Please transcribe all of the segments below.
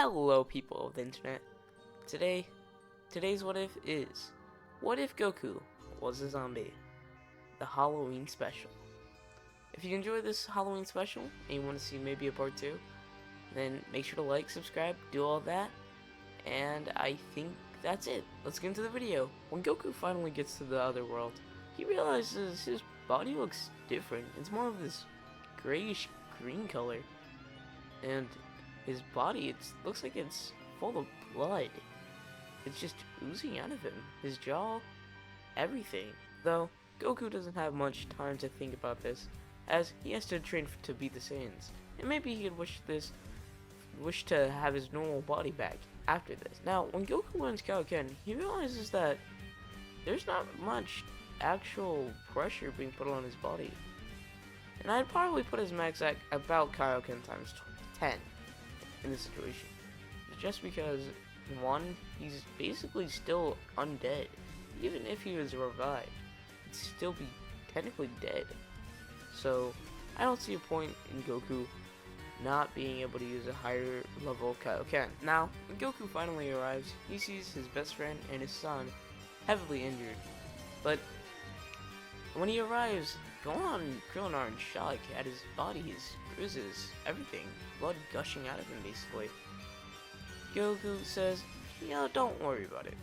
Hello, people of the internet. Today's what if is, what if Goku was a zombie? The Halloween special. If you enjoyed this Halloween special and you want to see maybe a part 2, then make sure to like, subscribe, do all that, and I think that's it. Let's get into the video. When Goku finally gets to the other world, he realizes his body looks different. It's more of this grayish green color, and his body, it looks like it's full of blood. It's just oozing out of him. His jaw, everything. Though, Goku doesn't have much time to think about this, as he has to train to beat the Saiyans. And maybe he could wish to have his normal body back after this. Now, when Goku learns Kaioken, he realizes that there's not much actual pressure being put on his body. And I'd probably put his max at about Kaioken times 10 in this situation. Just because, one, he's basically still undead. Even if he was revived, he'd still be technically dead. So, I don't see a point in Goku not being able to use a higher level Kaioken. Now, when Goku finally arrives, he sees his best friend and his son heavily injured. But when he arrives, Gohan and Krillin are in shock at his body, his bruises, everything, blood gushing out of him basically. Goku says, don't worry about it.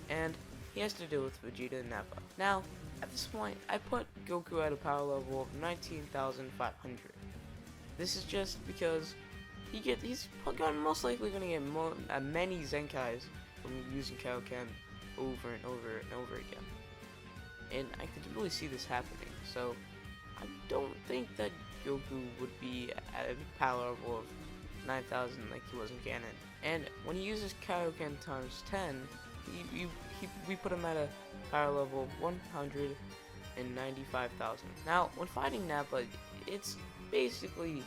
And he has to deal with Vegeta and Nappa. Now, at this point, I put Goku at a power level of 19,500. This is just because he's most likely going to get many Zenkais from using Kaioken over and over and over again. And I could really see this happening, so I don't think that Goku would be at a power level of 9,000 like he was in canon. And when he uses Kaioken times 10, we put him at a power level of 195,000. Now, when fighting Nappa, it's basically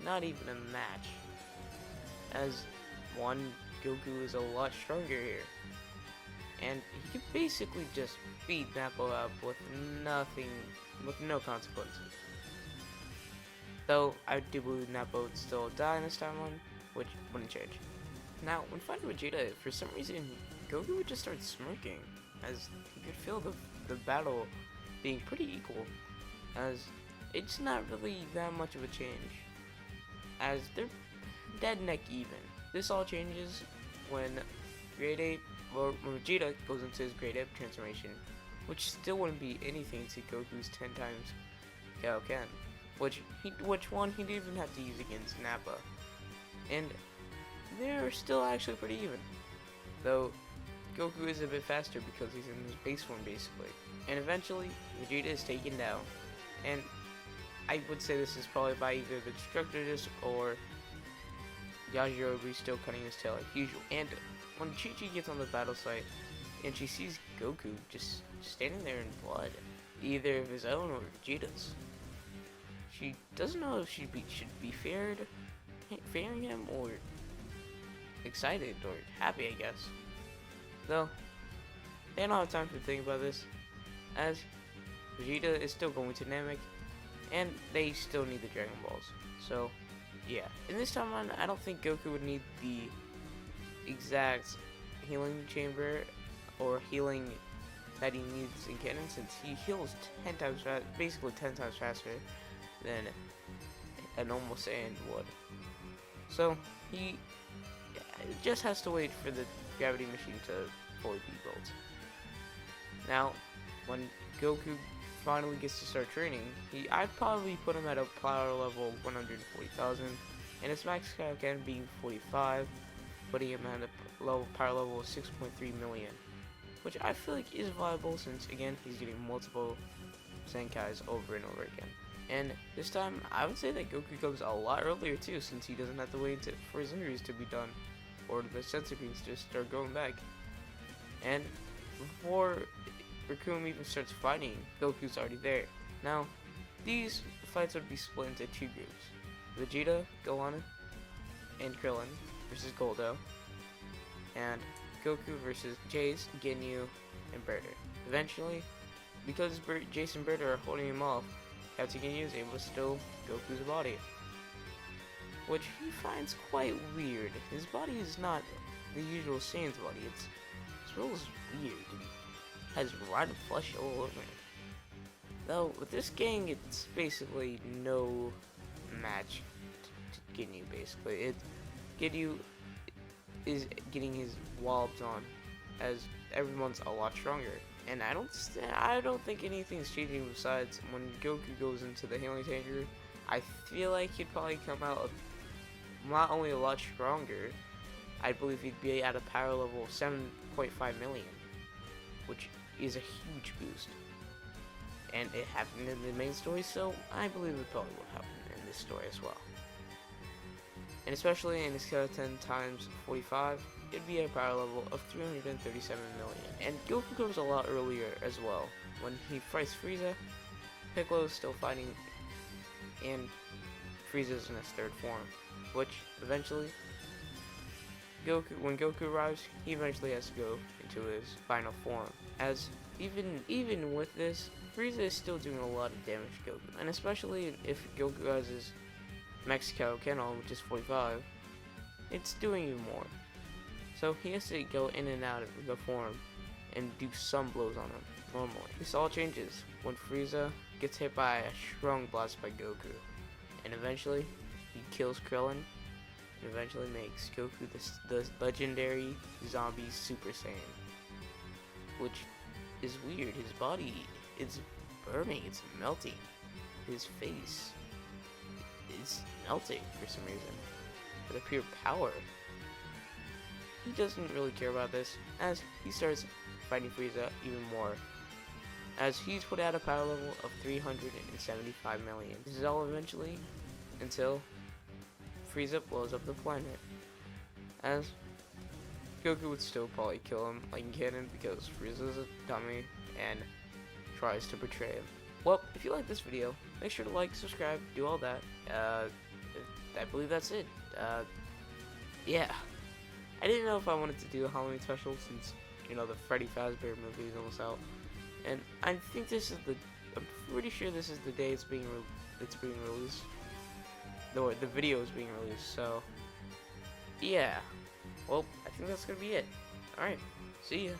not even a match, as one, Goku is a lot stronger here. And he can basically just beat Nappa up with no consequences. Though, I do believe Nappa would still die in this timeline, which wouldn't change. Now, when fighting Vegeta, for some reason, Goku would just start smirking, as he could feel the battle being pretty equal, as it's not really that much of a change, as they're dead neck even. This all changes when when Vegeta goes into his Great Ape transformation, which still wouldn't be anything to Goku's 10 times Kaioken, which one he didn't even have to use against Nappa, and they're still actually pretty even. Though Goku is a bit faster because he's in his base form basically, and eventually Vegeta is taken down, and I would say this is probably by either the Destructor Disc or Yajirobe still cutting his tail like usual. And when Chi-Chi gets on the battle site and she sees Goku just standing there in blood, either of his own or Vegeta's, she doesn't know if she should be fearing him or excited or happy, I guess. Though, they don't have time to think about this, as Vegeta is still going to Namek, and they still need the Dragon Balls. So, yeah. In this timeline, I don't think Goku would need the exact healing chamber or healing that he needs in canon, since he heals 10 times basically 10 times faster than a normal Saiyan would. So he just has to wait for the gravity machine to fully be built. Now, when Goku finally gets to start training, I'd probably put him at a power level of 140,000, and his max Kaioken being 45, putting him at a power level of 6.3 million, which I feel like is viable since, again, he's getting multiple Zenkais over and over again. And this time, I would say that Goku comes a lot earlier too, since he doesn't have to wait for his injuries to be done, or the sensor beams to start going back. And before Raccoon even starts fighting, Goku's already there. Now, these fights would be split into two groups: Vegeta, Gohan, and Krillin versus Goldo, and Goku versus Jace, Ginyu, and Berter. Eventually, because Jace and Berter are holding him off, Captain Ginyu is able to steal Goku's body. which he finds quite weird. His body is not the usual Saiyan's body. It's real weird. It has rotted flesh all over it. Though with this gang, it's basically no match to Ginyu. Basically, Ginyu is getting his walloped on, as everyone's a lot stronger. And I don't think anything's changing besides when Goku goes into the healing tanker. I feel like he'd probably come out not only a lot stronger, I believe he'd be at a power level of 7.5 million, which is a huge boost. And it happened in the main story, so I believe it probably will happen in this story as well. And especially in his skeleton times 45, it'd be at a power level of 337 million. And Goku comes a lot earlier as well. When he fights Frieza, Piccolo's still fighting, and Frieza's in his third form, which eventually, when Goku arrives, he eventually has to go into his final form. As even with this, Frieza is still doing a lot of damage to Goku, and especially if Goku has his Mexico Canon, which is 45, it's doing even more. So he has to go in and out of the form and do some blows on him normally. This all changes when Frieza gets hit by a strong blast by Goku, and eventually he kills Krillin, and eventually makes Goku the legendary zombie Super Saiyan, which is weird. His body is burning, it's melting. His face is melting for some reason, for the pure power. He doesn't really care about this, as he starts fighting Frieza even more, as he's put at a power level of 375 million. This is all eventually until Frieza blows up the planet, as Goku would still probably kill him like in canon because Frieza's a dummy and tries to betray him. Well, if you like this video, make sure to like, subscribe, do all that. I believe that's it. Yeah. I didn't know if I wanted to do a Halloween special since, you know, the Freddy Fazbear movie is almost out. And I think I'm pretty sure this is the day it's being released. The video is being released, so, yeah. Well, I think that's gonna be it. Alright, see ya.